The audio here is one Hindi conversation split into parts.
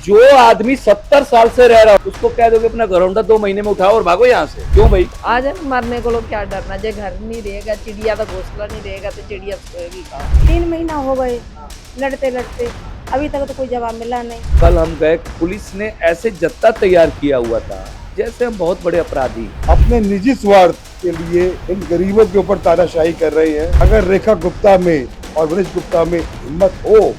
जो आदमी 70 साल से रह रहा है उसको कह दोगे अपना घरौंडा 2 महीने में उठाओ और भागो यहाँ से, क्यों भाई? आज मरने को लोग क्या डरना, जो घर नहीं रहेगा चिड़िया का घोंसला नहीं रहेगा तो चिड़िया सोएगी कहाँ? 3 महीना हो गए लड़ते लड़ते, अभी तक तो कोई जवाब मिला नहीं। कल हम गए, पुलिस ने ऐसे जत्था तैयार किया हुआ था जैसे हम बहुत बड़े अपराधी। अपने निजी स्वार्थ के लिए इन गरीबों के ऊपर तानाशाही कर रहे हैं। अगर रेखा गुप्ता में और वनिश गुप्ता में हिम्मत हो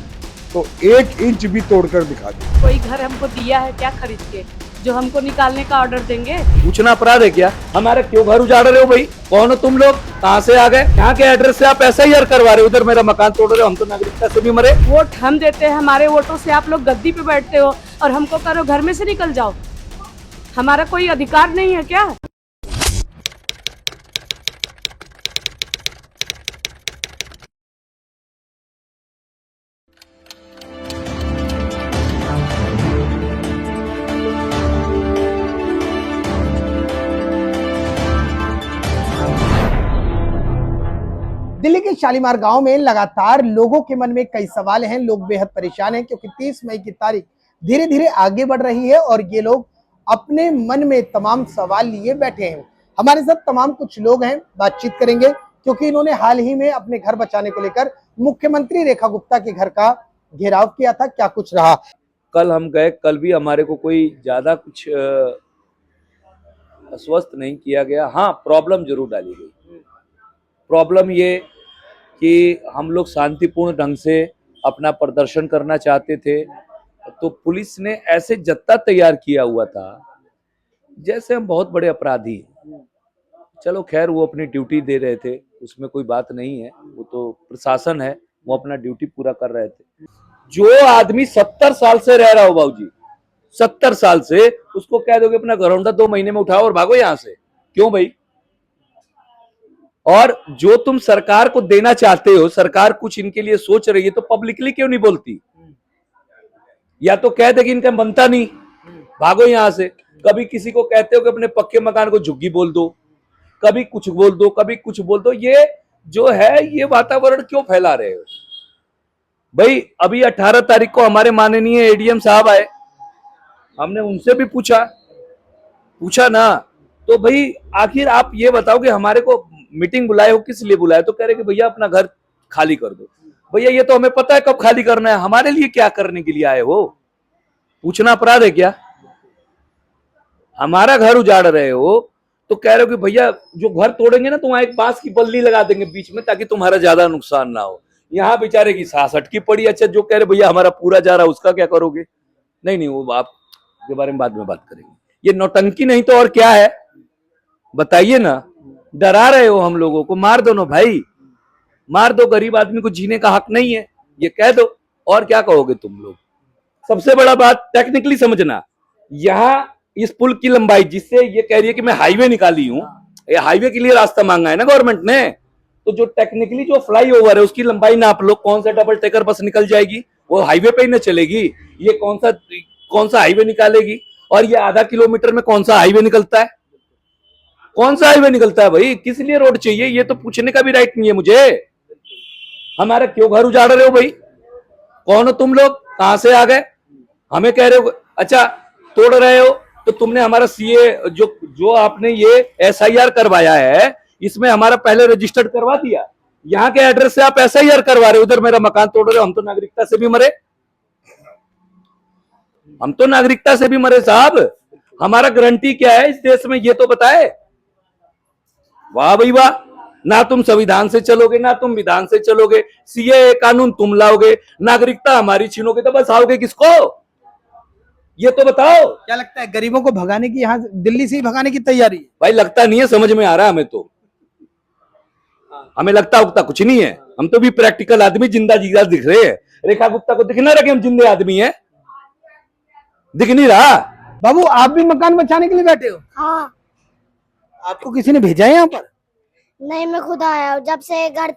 तो 1 इंच भी तोड़कर दिखा दे। कोई घर हमको दिया है क्या खरीद के जो हमको निकालने का ऑर्डर देंगे? पूछना अपराध है क्या? हमारे क्यों घर उजाड़ रहे हो भाई? कौन हो तुम लोग? कहाँ से आ गए? यहाँ के एड्रेस से आप ऐसा ही करवा रहे हो, उधर मेरा मकान तोड़ रहे हो। हम तो नागरिकता से भी मरे। वोट हम देते हैं, हमारे वोटों से आप लोग गद्दी पे बैठते हो और हमको करो घर में से निकल जाओ। हमारा कोई अधिकार नहीं है क्या? दिल्ली के शालीमार गांव में लगातार लोगों के मन में कई सवाल हैं। लोग बेहद परेशान हैं क्योंकि 30 मई की तारीख धीरे धीरे आगे बढ़ रही है और ये लोग अपने मन में तमाम सवाल लिए बैठे हैं। हमारे साथ तमाम कुछ लोग हैं, बातचीत करेंगे क्योंकि इन्होंने हाल ही में अपने घर बचाने को लेकर मुख्यमंत्री रेखा गुप्ता के घर का घेराव किया था। क्या कुछ रहा? कल हम गए, कल भी हमारे को कोई ज्यादा कुछ अस्वस्थ नहीं किया गया। हाँ, प्रॉब्लम जरूर डाली गई। प्रॉब्लम ये कि हम लोग शांतिपूर्ण ढंग से अपना प्रदर्शन करना चाहते थे, तो पुलिस ने ऐसे जत्था तैयार किया हुआ था जैसे हम बहुत बड़े अपराधी हैं। चलो खैर, वो अपनी ड्यूटी दे रहे थे, उसमें कोई बात नहीं है। वो तो प्रशासन है, वो अपना ड्यूटी पूरा कर रहे थे। जो आदमी 70 साल से रह रहा हो बाबूजी, 70 साल से, उसको कह दोगे अपना घरौंडा 2 महीने में उठाओ और भागो यहाँ से, क्यों भाई? और जो तुम सरकार को देना चाहते हो, सरकार कुछ इनके लिए सोच रही है, तो पब्लिकली क्यों नहीं बोलती? या तो कह दे कि इनका बनता नहीं, भागो यहां से। कभी किसी को कहते हो कि अपने पक्के मकान को झुग्गी बोल दो, कभी कुछ बोल दो, कभी कुछ बोल दो। ये जो है, ये वातावरण क्यों फैला रहे हो भाई? अभी 18 तारीख को हमारे माननीय एडीएम साहब आए, हमने उनसे भी पूछा ना, तो भाई आखिर आप ये बताओ कि हमारे को मीटिंग बुलाए हो, किस लिए बुलाए? तो कह रहे कि भैया अपना घर खाली कर दो। भैया ये तो हमें पता है कब खाली करना है, हमारे लिए क्या करने के लिए आए हो? पूछना अपराध है क्या? हमारा घर उजाड़ रहे हो तो कह रहे हो कि भैया जो घर तोड़ेंगे ना, तो वहां एक बांस की बल्ली लगा देंगे बीच में ताकि तुम्हारा ज्यादा नुकसान ना हो। यहाँ बेचारे की सांस अटकी पड़ी। अच्छा, जो कह रहे भैया हमारा पूरा जा रहा है, उसका क्या करोगे? नहीं, वो आप के बारे में बाद में बात करेंगे। ये नौटंकी नहीं तो और क्या है, बताइए ना। डरा रहे हो हम लोगों को, मार दो ना भाई, मार दो। गरीब आदमी को जीने का हक नहीं है, ये कह दो। और क्या कहोगे तुम लोग? सबसे बड़ा बात टेक्निकली समझना, यहाँ इस पुल की लंबाई, जिससे ये कह रही है कि मैं हाईवे निकाली हूं, ये हाईवे के लिए रास्ता मांगा है ना गवर्नमेंट ने, तो जो टेक्निकली जो फ्लाईओवर है उसकी लंबाई नाप लो। कौन सा डबल टेकर बस निकल जाएगी? वो हाईवे पे ही ना चलेगी। ये कौन सा हाईवे निकालेगी? और ये आधा किलोमीटर में कौन सा हाईवे निकलता है? कौन सा हाईवे निकलता है भाई? किस लिए रोड चाहिए? ये तो पूछने का भी राइट नहीं है मुझे। हमारा क्यों घर उजाड़ रहे हो भाई? कौन हो तुम लोग? कहां से आ गए? हमें कह रहे हो अच्छा तोड़ रहे हो, तो तुमने हमारा सीए जो आपने ये एसआईआर करवाया है, इसमें हमारा पहले रजिस्टर्ड करवा दिया। यहाँ के एड्रेस से आप एसआईआर करवा रहे हो, उधर मेरा मकान तोड़ रहे हो। हम तो नागरिकता से भी मरे, हम तो नागरिकता से भी मरे साहब। हमारा गारंटी क्या है इस देश में, ये तो बताए। वाह भाई वाह, ना तुम संविधान से चलोगे, ना तुम विधान से चलोगे। सीए कानून तुम लाओगे, नागरिकता हमारी छीनोगे, तो बस आओगे किसको? ये तो बताओ। क्या लगता है गरीबों को भगाने की, यहाँ दिल्ली से ही भगाने की तैयारी है? भाई लगता नहीं है, समझ में आ रहा है हमें तो। हमें लगता उगता कुछ नहीं है, हम तो भी प्रैक्टिकल आदमी, जिंदा जीता दिख रहे हैं। रेखा गुप्ता को दिख ना रहा कि हम जिंदे आदमी हैं? दिख नहीं रहा। बाबू, आप भी मकान बचाने के लिए बैठे हो? हाँ। आपको किसी ने भेजा है यहाँ पर? नहीं, मैं खुद आया हूँ। जब से मुझे घर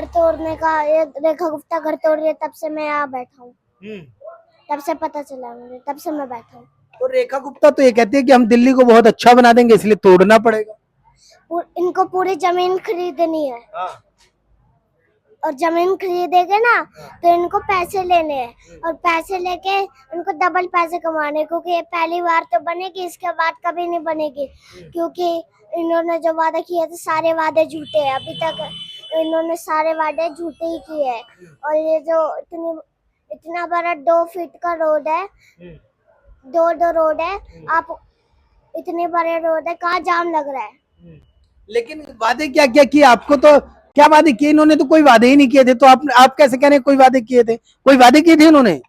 तोड़ने का ये रेखा गुप्ता घर तोड़ रही है, तब से मैं यहाँ बैठा हूँ। तब से पता चला मुझे, तब से मैं बैठा हूँ। तो रेखा गुप्ता तो ये कहती है कि हम दिल्ली को बहुत अच्छा बना देंगे, इसलिए तोड़ना पड़ेगा। इनको पूरी जमीन खरीदनी है। और जमीन खरीदेंगे ना तो इनको पैसे लेने हैं और पैसे लेके इनको डबल पैसे कमाने हैं, क्योंकि ये पहली बार तो बनेगी, इसके बाद कभी नहीं बनेगी, क्योंकि इन्होंने जो वादा किए थे सारे वादे झूठे हैं। अभी तक इन्होंने सारे वादे झूठे ही किए हैं। और ये जो इतना बड़ा 2 फीट का रोड है, दो रोड है, आप इतने बड़े रोड है, कहाँ जाम लग रहा है। लेकिन वादे क्या क्या किए? आपको तो क्या वादे किए? इन्होंने तो कोई वादे ही नहीं किए थे, तो आप कैसे कह रहे हैं कोई वादे किए थे? कोई वादे किए थे इन्होंने?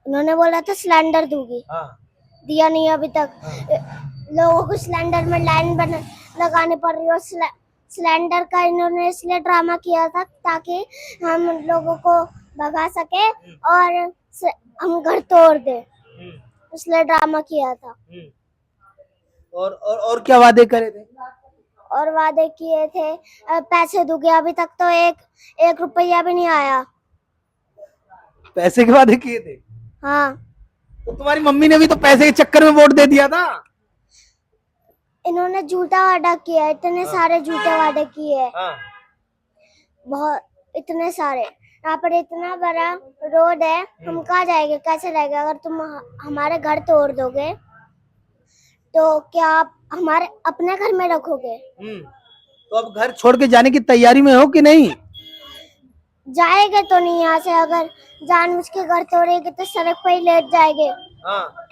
उन्होंने बोला था सिलेंडर दूंगी, दिया नहीं अभी तक। लोगों को सिलेंडर में लाइन लगानी पड़ रही है। सिलेंडर का इन्होंने इसलिए ड्रामा किया था ताकि हम लोगों को भगा सके और हम घर तोड़ दे, इसलिए ड्रामा किया था। और क्या वादे करे थे? और वादे किए थे पैसे दूंगे, अभी तक तो एक रुपया भी नहीं आया। पैसे के वादे किए थे? हाँ, तो तुम्हारी मम्मी ने भी तो पैसे के चक्कर में वोट दे दिया था। इन्होंने झूठा वादा किया है, इतने सारे झूठे वादे किए हैं, बहुत, इतने सारे। यहाँ पर इतना बड़ा रोड है, हम कहाँ जाएंगे, कैसे जाएंगे? अगर तुम हमारे घर तोड़ दोगे तो क्या आप हमारे अपने घर में रखोगे? तो अब घर छोड़ के जाने की तैयारी में हो कि नहीं? जाएंगे तो नहीं यहाँ से, अगर जानबूझ के घर तोड़ेंगे तो सड़क पे ही लेट जाएंगे,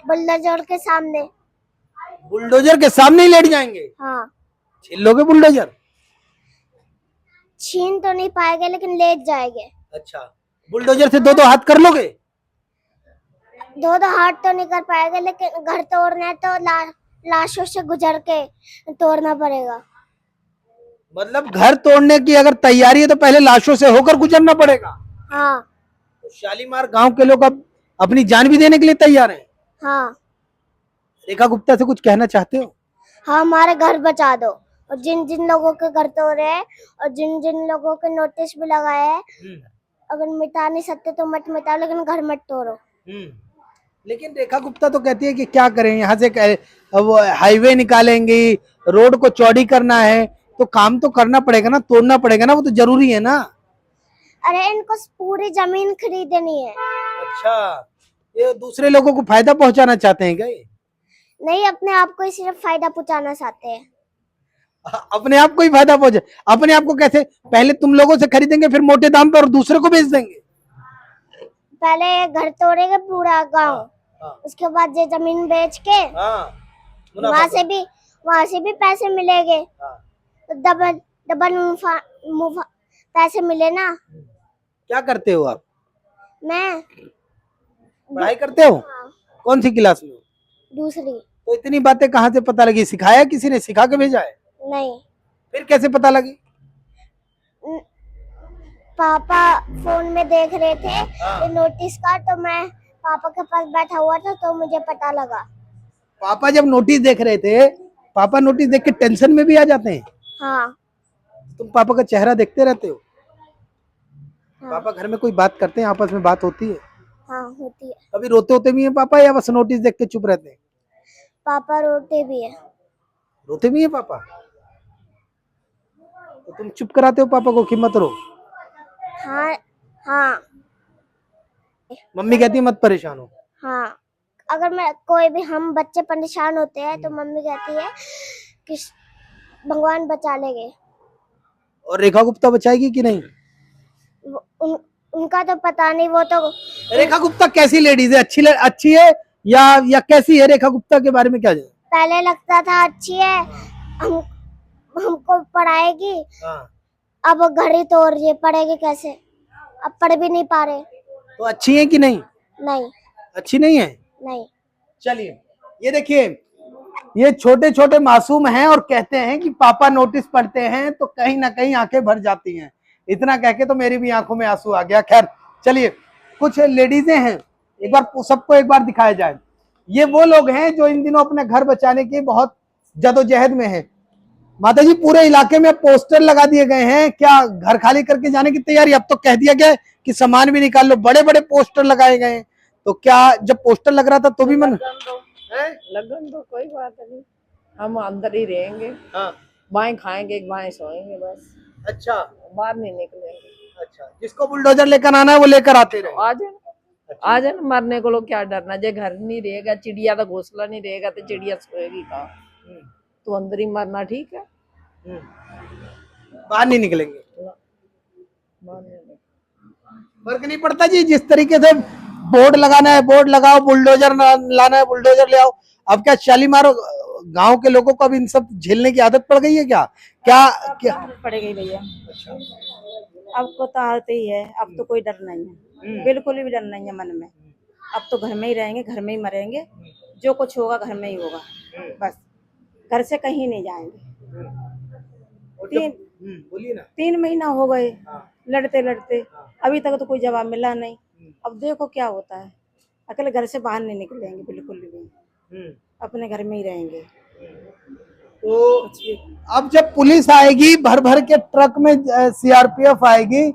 बुलडोजर के सामने। बुलडोजर के सामने ही लेट जाएंगे? हाँ, छीन लोगे बुलडोजर? छीन तो नहीं पाएंगे लेकिन लेट जाएंगे। अच्छा, बुलडोजर से दो हाथ कर लोगे? दो हाथ तो नहीं कर पाएंगे, लेकिन घर तोड़ना है तो लाशों से गुजर के तोड़ना पड़ेगा। मतलब घर तोड़ने की अगर तैयारी है तो पहले लाशों से होकर गुजरना पड़ेगा। हाँ, तो शालीमार गांव के लोग अब अपनी जान भी देने के लिए तैयार हैं। हाँ, रेखा गुप्ता से कुछ कहना चाहते हो? हाँ, हमारे घर बचा दो, और जिन जिन लोगों के घर तोड़े हैं और जिन जिन लोगों के नोटिस भी लगाए हैं, अगर मिटा नहीं सकते तो मत मिटाओ, लेकिन घर मत तोड़ो। लेकिन रेखा गुप्ता तो कहती है कि क्या करें, यहाँ से वो हाईवे निकालेंगी, रोड को चौड़ी करना है, तो काम तो करना पड़ेगा ना, तोड़ना पड़ेगा ना, वो तो जरूरी है ना। अरे इनको पूरी जमीन खरीदनी है। अच्छा, ये दूसरे लोगों को फायदा पहुंचाना चाहते हैं क्या ये? नहीं, अपने आप को ही सिर्फ फायदा पहुंचाना चाहते हैं। अपने आप को ही फायदा पहुंचे? अपने आप को कैसे? पहले तुम लोगों से खरीदेंगे, फिर मोटे दाम पर और दूसरे को बेच देंगे। पहले घर तोड़ेंगे पूरा गांव, उसके बाद ये जमीन बेच के वहां से भी पैसे मिलेंगे, तो डबल पैसे मिले ना। क्या करते हो आप? मैं पढ़ाई करते हो? कौन सी क्लास में? दूसरी। तो इतनी बातें कहाँ से पता लगी? सिखाया किसी ने? सिखा के भेजा है? नहीं, फिर कैसे पता लगी? पापा फोन में देख रहे थे नोटिस का, तो मैं पापा के पास बैठा हुआ था तो मुझे पता लगा। पापा जब नोटिस देख रहे थे, पापा नोटिस देख के टेंशन में भी आ जाते हैं? हाँ, तुम पापा का चेहरा देखते रहते हो? हाँ, पापा घर में कोई बात करते हैं, आपस में बात होती है? हाँ, होती है। कभी रोते होते भी हैं पापा, या बस नोटिस देख के चुप रहते हैं? पापा रोते भी है। रोते भी हैं पापा? तो तुम चुप कराते हो पापा को कि मत रो? हाँ, हाँ, मम्मी कहती है मत परेशान हो। हाँ, अगर मैं कोई भी हम बच्चे परेशान होते हैं तो मम्मी कहती है कि भगवान बचा लेंगे। और रेखा गुप्ता बचाएगी कि नहीं? उनका तो पता नहीं, वो तो। रेखा गुप्ता कैसी लेडीज है? अच्छी है या कैसी है? रेखा गुप्ता के बारे में क्या जाने? पहले लगता था अच्छी है, हमको पढ़ाएगी, अब घर ही तोड़ रही है, पढ़ेगी कैसे? अब पढ़ भी नहीं पा रहे। तो अच्छी है कि नहीं? नहीं, अच्छी नहीं है। नहीं। चलिए, ये देखिए, ये छोटे छोटे मासूम हैं और कहते हैं कि पापा नोटिस पढ़ते हैं तो कहीं ना कहीं आंखें भर जाती हैं। इतना कह के तो मेरी भी आंखों में आंसू आ गया। खैर चलिए, कुछ लेडीजें हैं, एक बार सबको एक बार दिखाया जाए। ये वो लोग हैं जो इन दिनों अपने घर बचाने की बहुत जदोजहद में हैं। माता जी, पूरे इलाके में पोस्टर लगा दिए गए हैं, क्या घर खाली करके जाने की तैयारी? अब तो कह दिया गया है कि सामान भी निकाल लो, बड़े बड़े पोस्टर लगाए गए हैं। तो क्या जब पोस्टर लग रहा था तो भी मन लगन तो कोई बात नहीं, हम अंदर ही रहेंगे। बाएं खाएंगे, बाएं सोएंगे बस। अच्छा, बाहर नहीं निकलेंगे। अच्छा, जिसको बुलडोजर लेकर आना है वो लेकर आते रहे। आ जाए मरने को लोग क्या डरना, जे घर नहीं रहेगा, चिड़िया का घोंसला नहीं रहेगा तो चिड़िया सोएगी कहाँ? तो अंदर ही मरना ठीक है। बाहर नहीं निकलेंगे। मरने में। फर्क नहीं पड़ता जी, जिस तरीके से बोर्ड लगाना है बोर्ड लगाओ, बुलडोजर लाना है बुलडोजर ले आओ। अब क्या शालीमार गांव के लोगों को अब इन सब झेलने की आदत पड़ गई है क्या? क्या पड़ेगी भैया। अब को तो आते ही है, अब तो कोई डर नहीं है, बिल्कुल भी डर नहीं है मन में। अब तो घर में ही रहेंगे, घर में ही मरेंगे, जो कुछ होगा घर में ही होगा, बस घर से कहीं नहीं जाएंगे। बोलिए ना। 3 महीना हो गए लड़ते लड़ते, अभी तक तो कोई जवाब मिला नहीं। अब देखो क्या होता है, अकेले घर से बाहर नहीं निकलेंगे बिल्कुल भी, अपने घर में ही रहेंगे। तो अब जब पुलिस आएगी, भर भर के ट्रक में सीआरपीएफ आएगी,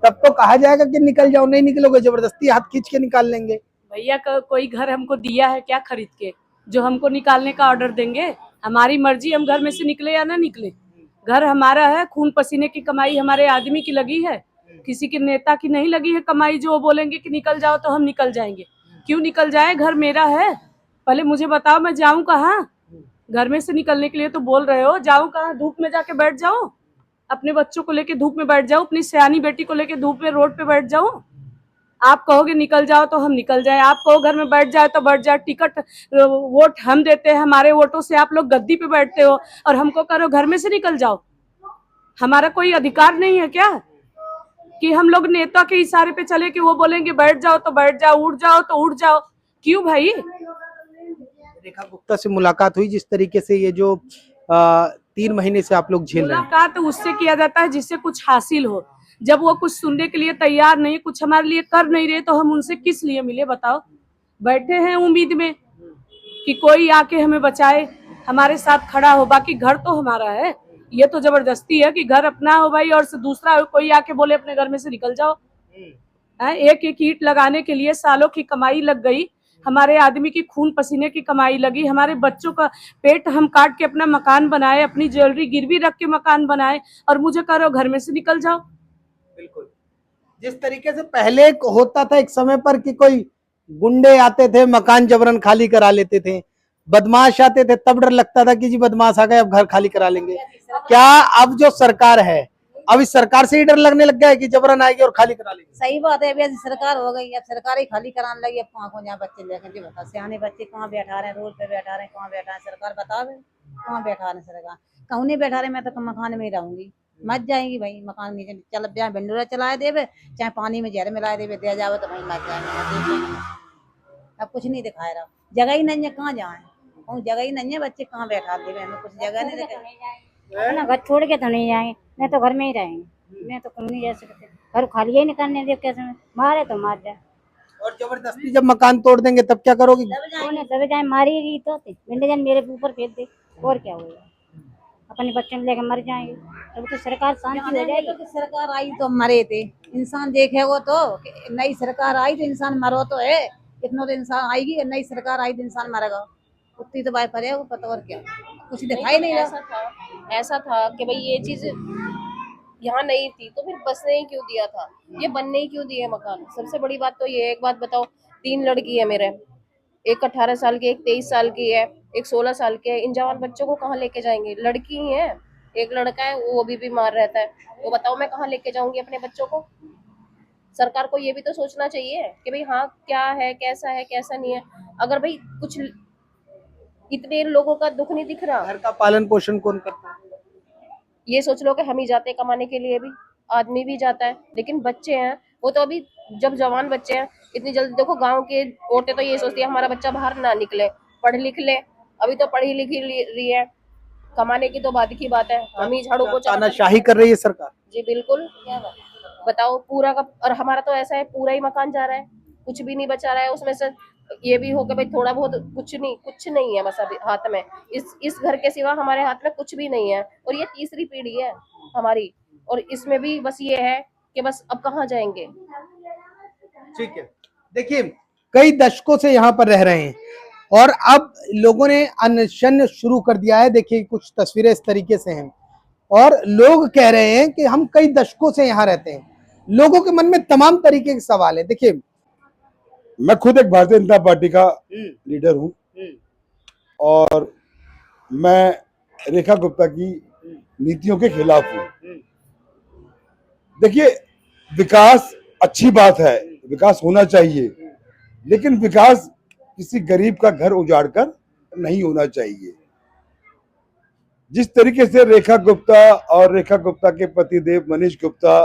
तब तो कहा जाएगा कि निकल जाओ, नहीं निकलोगे जबरदस्ती हाथ खींच के निकाल लेंगे। भैया कोई घर हमको दिया है क्या खरीद के जो हमको निकालने का ऑर्डर देंगे? हमारी मर्जी, हम घर में से निकले या ना निकले। घर हमारा है, खून पसीने की कमाई हमारे आदमी की लगी है, किसी के नेता की नहीं लगी है कमाई जो वो बोलेंगे कि निकल जाओ तो हम निकल जाएंगे। क्यों निकल जाए? घर मेरा है। पहले मुझे बताओ मैं जाऊं कहाँ? घर में से निकलने के लिए तो बोल रहे हो, जाऊं कहाँ? धूप में जाके बैठ जाऊं? अपने बच्चों को लेके धूप में बैठ जाऊं? अपनी सयानी बेटी को लेके धूप में रोड पे बैठ जाऊं? आप कहोगे निकल जाओ तो हम निकल जाए, आप कहो घर में बैठ जाए तो बैठ जाए। टिकट वोट हम देते हैं, हमारे वोटों से आप लोग गद्दी पे बैठते हो और हमको करो घर में से निकल जाओ। हमारा कोई अधिकार नहीं है क्या कि हम लोग नेता के इशारे पे चले कि वो बोलेंगे बैठ जाओ तो बैठ जाओ, उठ जाओ तो उठ जाओ? क्यों भाई? रेखा गुप्ता से मुलाकात हुई, जिस तरीके से ये जो 3 महीने से आप लोग झेल रहे हैं। मुलाकात उससे किया जाता है जिससे कुछ हासिल हो। जब वो कुछ सुनने के लिए तैयार नहीं, कुछ हमारे लिए कर नहीं रहे, तो हम उनसे किस लिए मिले बताओ? बैठे हैं उम्मीद में कि कोई आके हमें बचाए, हमारे साथ खड़ा हो। बाकी घर तो हमारा है, ये तो जबरदस्ती है कि घर अपना हो भाई और दूसरा कोई आके बोले अपने घर में से निकल जाओ। एक एक ईंट लगाने के लिए सालों की कमाई लग गई, हमारे आदमी की खून पसीने की कमाई लगी, हमारे बच्चों का पेट हम काट के अपना मकान बनाए, अपनी ज्वेलरी गिरवी रख के मकान बनाए, और मुझे कह रहे हो घर में से निकल जाओ। बिल्कुल, जिस तरीके से पहले होता था एक समय पर कि कोई गुंडे आते थे, मकान जबरन खाली करा लेते थे, बदमाश आते थे, तब डर लगता था कि जी बदमाश आ गए अब घर खाली करा लेंगे। क्या अब जो सरकार है, अब इस सरकार से ही डर लगने लग गया है कि जबरन आएगी और खाली करा लेंगे? सही बात है, अभी ऐसी सरकार हो गई, अब सरकार ही खाली कराने लगी। अब कहाँ को जहाँ बच्चे लेकर जी बता, सियाने बच्चे कहाँ बैठा रहे हैं, रोड पे बैठा रहे हैं, कहाँ बैठा है सरकार बतावे? कहाँ बैठा रहे सरकार? कहूँ नहीं बैठा रहे, मैं तो मकान में ही रहूंगी, मत जाएंगी भाई मकान नीचे चल, चाहे भिंडूरा चलाए देवे, चाहे पानी में जहर मिलाए देवे, दे जावे तो भाई मत जाएंगे। अब कुछ नहीं दिखाए रहा, जगह ही नहीं है, कहाँ जाए? जगह ही नहीं है, बच्चे कहाँ बैठा देवे, हमें कुछ जगह नहीं दिखाई। ना घर छोड़ के तो नहीं जाएंगे, मैं तो घर में ही रहेंगे, मैं तो कहीं नहीं जा सकते, घर खाली ही निकालने दे, कैसे मारे तो मार जाए। और जबरदस्ती जब मकान तोड़ देंगे तब क्या करोगी? सब जाए मारेगी तो बिंडे जान मेरे ऊपर फेंक दे, और क्या होगा? अपने बच्चों को लेकर मर जाएंगे, तब तो सरकार शांति हो जाएगी। तो सरकार आई तो मरे थे इंसान, देखे वो तो नई सरकार आई तो इंसान मरो तो है, इतना तो इंसान आएगी, नई सरकार आई तो इंसान मरेगा, उतनी तो बात पड़े वो पता, और क्या कुछ दिखाई नहीं रहा। ऐसा था कि भाई ये चीज यहाँ नहीं थी तो फिर बसने ही क्यों दिया था, ये बनने ही क्यों दिए मकान? सबसे बड़ी बात तो ये है, एक बात बताओ, 3 लड़की है मेरे, एक 18 साल की, एक 23 साल की है, एक 16 साल की है। इन जवान बच्चों को कहाँ लेके जाएंगे? लड़की ही है, एक लड़का है वो भी बीमार रहता है, तो बताओ मैं कहाँ लेके जाऊंगी अपने बच्चों को? सरकार को ये भी तो सोचना चाहिए कि भाई हाँ क्या है, कैसा नहीं है। अगर भाई कुछ इतने लोगों का दुख नहीं दिख रहा, घर का पालन पोषण कौन करता है? ये सोच लो कि हम ही जाते हैं कमाने के लिए, भी आदमी भी जाता है, लेकिन बच्चे हैं वो तो अभी जब जवान बच्चे हैं, इतनी जल्दी देखो गांव के औरतें तो ये सोचती है हमारा बच्चा बाहर ना निकले, पढ़ लिख ले, अभी तो पढ़ी लिखी रही है, कमाने की तो बाद की बात है, हम ही झाड़ू पोछा तानाशाही कर रही है सरकार। जी बिल्कुल, क्या बताओ पूरा का, और हमारा तो ऐसा है पूरा ही मकान जा रहा है, कुछ भी नहीं बचा रहा है उसमें से। ये भी हो कि भाई थोड़ा बहुत कुछ नहीं है बस अभी हाथ में, इस घर के सिवा हमारे हाथ में कुछ भी नहीं है, और ये तीसरी पीढ़ी है हमारी, और इसमें भी बस ये है कि बस अब कहाँ जाएंगे। ठीक है, देखिए कई दशकों से यहाँ पर रह रहे हैं और अब लोगों ने अनशन शुरू कर दिया है। देखिए कुछ तस्वीरें इस तरीके से हैं और लोग कह रहे हैं कि हम कई दशकों से यहाँ रहते हैं, लोगों के मन में तमाम तरीके के सवाल है। देखिए, मैं खुद एक भारतीय जनता पार्टी का लीडर हूं और मैं रेखा गुप्ता की नीतियों के खिलाफ हूं। देखिए, विकास अच्छी बात है, विकास होना चाहिए, लेकिन विकास किसी गरीब का घर उजाड़कर नहीं होना चाहिए। जिस तरीके से रेखा गुप्ता और रेखा गुप्ता के पतिदेव मनीष गुप्ता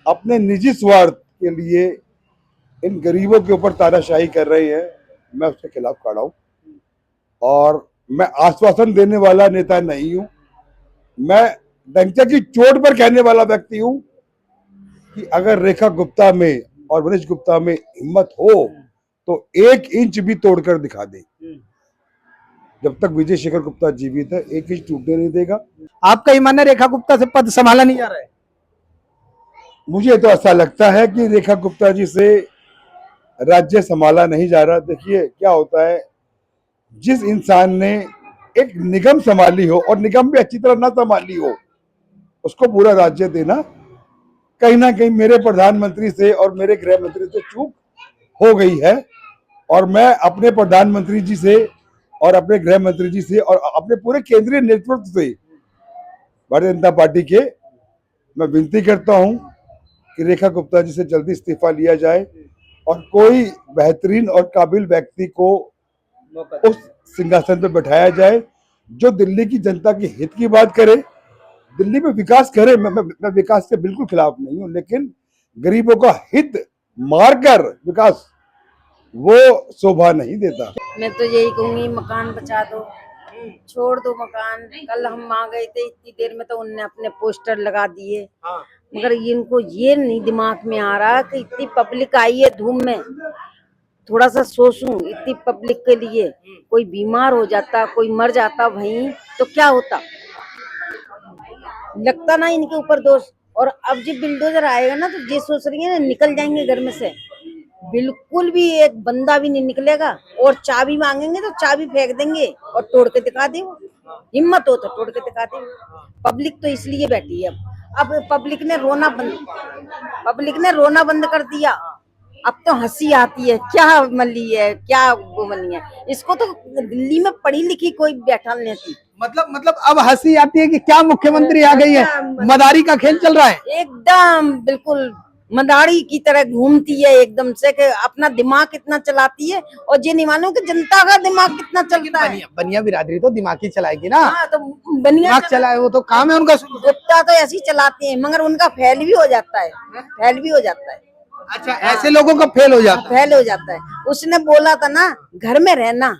अपने निजी स्वार्थ के लिए इन गरीबों के ऊपर तानाशाही कर रहे हैं, मैं उसके खिलाफ खड़ा हूं और मैं आश्वासन देने वाला नेता नहीं हूं। मैं डंके की चोट पर कहने वाला व्यक्ति हूं कि अगर रेखा गुप्ता में और मनीष गुप्ता में हिम्मत हो तो 1 इंच भी तोड़कर दिखा दे। जब तक विजय शेखर गुप्ता जीवित है 1 इंच टूटने नहीं देगा। आपका ये मानना है रेखा गुप्ता से पद संभाला नहीं जा रहा है? मुझे तो ऐसा लगता है कि रेखा गुप्ता जी से राज्य संभाला नहीं जा रहा। देखिए क्या होता है, जिस इंसान ने एक निगम संभाली हो और निगम भी अच्छी तरह ना संभाली हो, उसको पूरा राज्य देना कहीं ना कहीं मेरे प्रधानमंत्री से और मेरे गृह मंत्री से चूक हो गई है। और मैं अपने प्रधानमंत्री जी से और अपने गृह मंत्री जी से और अपने पूरे केंद्रीय नेतृत्व से भारतीय जनता पार्टी के मैं विनती करता हूं कि रेखा गुप्ता जी से जल्दी इस्तीफा लिया जाए और कोई बेहतरीन और काबिल व्यक्ति को उस सिंहासन पर बैठाया जाए जो दिल्ली की जनता के हित की बात करे, दिल्ली में विकास करे। मैं विकास के बिल्कुल खिलाफ नहीं हूं, लेकिन गरीबों का हित मारकर विकास वो शोभा नहीं देता। मैं तो यही कहूंगी, मकान बचा दो, छोड़ दो मकान। कल हम वहाँ गए थे, इतनी देर में तो उनने अपने पोस्टर लगा दिए, मगर इनको ये नहीं दिमाग में आ रहा कि इतनी पब्लिक आई है धूम में, थोड़ा सा सोचूं इतनी पब्लिक के लिए, कोई बीमार हो जाता, कोई मर जाता वहीं तो क्या होता, लगता ना इनके ऊपर दोष। और अब जब बिल्डोजर आएगा ना तो ये सोच रही है निकल जाएंगे घर में से, बिल्कुल भी एक बंदा भी नहीं निकलेगा। और चाबी मांगेंगे तो चाबी फेंक देंगे और तोड़ के दिखा दे, वो हिम्मत हो तो तोड़ के दिखा दे। पब्लिक तो इसलिए बैठी है। अब पब्लिक ने रोना बंद कर दिया, अब तो हंसी आती है। क्या मली है, क्या वो बनी है, इसको तो दिल्ली में पढ़ी लिखी कोई बैठा नहीं थी। मतलब अब हंसी आती है कि क्या मुख्यमंत्री आ गई है, मदारी का खेल चल रहा है। एकदम बिल्कुल मदारी की तरह घूमती है एकदम से, कि अपना दिमाग कितना चलाती है और ये नहीं मालूम कि जनता का दिमाग कितना चलता है। बनिया बिरादरी तो दिमाग ही चलाएगी ना। हाँ, तो बनिया दिमाग चलाए, वो तो काम है उनका। गुप्ता तो ऐसे ही चलाते हैं, मगर उनका फेल भी हो जाता है, फेल भी हो जाता है। अच्छा, ऐसे लोगों का फेल हो जाता है। फेल हो जाता है। उसने बोला था ना घर में रहना,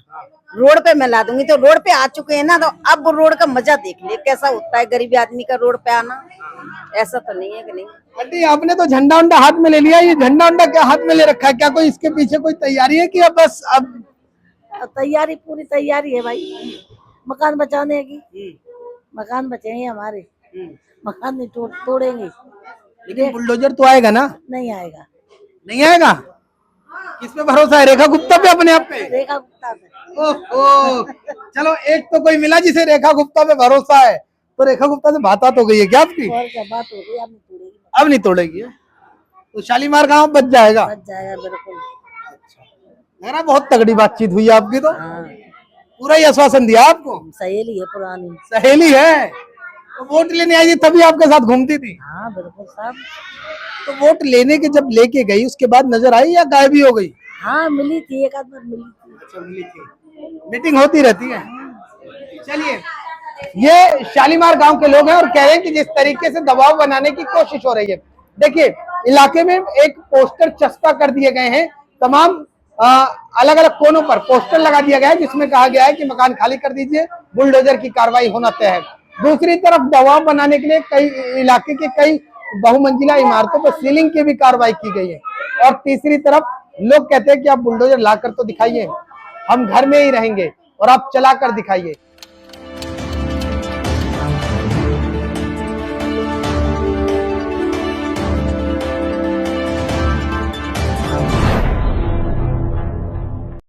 रोड पे मैं ला दूंगी, तो रोड पे आ चुके हैं ना, तो अब रोड का मजा देख ले कैसा होता है गरीबी आदमी का रोड पे आना। ऐसा तो नहीं है कि नहीं। आंटी, आपने तो झंडा उंडा हाथ में ले लिया, ये झंडा उंडा क्या हाथ में ले रखा है? क्या कोई इसके पीछे कोई तैयारी है कि अब बस अब तैयारी, पूरी तैयारी है भाई, मकान बचाने की। मकान बचेंगे हमारे, मकान नहीं तोड़ेंगे। लेकिन बुलडोजर तो आएगा ना? नहीं आएगा। नहीं आएगा? किस पे भरोसा है? रेखा गुप्ता पे, अपने आप पे? रेखा गुप्ता पे। ओहो, चलो एक तो कोई मिला जिसे रेखा गुप्ता पे भरोसा है। तो रेखा गुप्ता से बात हो गई है क्या आपकी? और क्या बात हो गई, अब नहीं तोड़ेगी। अब नहीं तोड़ेगी, तो शालीमार गांव बच जाएगा। बच जाएगा बिल्कुल। लग रहा बहुत तगड़ी बातचीत हुई आपकी तो। हाँ, पूरा ही आश्वासन दिया आपको। सहेली है पुरानी। सहेली है तो वोट लेने आई थी तभी आपके साथ घूमती थी? हाँ बिल्कुल साहब। तो वोट लेने के जब लेके गई उसके बाद नजर आई या गायब ही हो गई? हाँ मिली थी, एक आध बार मिली थी। अच्छा, मिली थी। मीटिंग होती रहती है। चलिए, ये शालीमार गांव के लोग हैं और कह रहे हैं कि जिस तरीके से दबाव बनाने की कोशिश हो रही है। देखिए, इलाके में एक पोस्टर चस्पा कर दिए गए हैं, तमाम अलग अलग कोनों पर पोस्टर लगा दिया गया है जिसमें कहा गया है कि मकान खाली कर दीजिए, बुलडोजर की कार्रवाई होना तय है। दूसरी तरफ दबाव बनाने के लिए कई इलाके के कई बहुमंजिला इमारतों पर सीलिंग की भी कार्रवाई की गई है। और तीसरी तरफ लोग कहते हैं कि आप बुलडोजर ला कर तो दिखाइए, हम घर में ही रहेंगे और आप चला कर दिखाइए।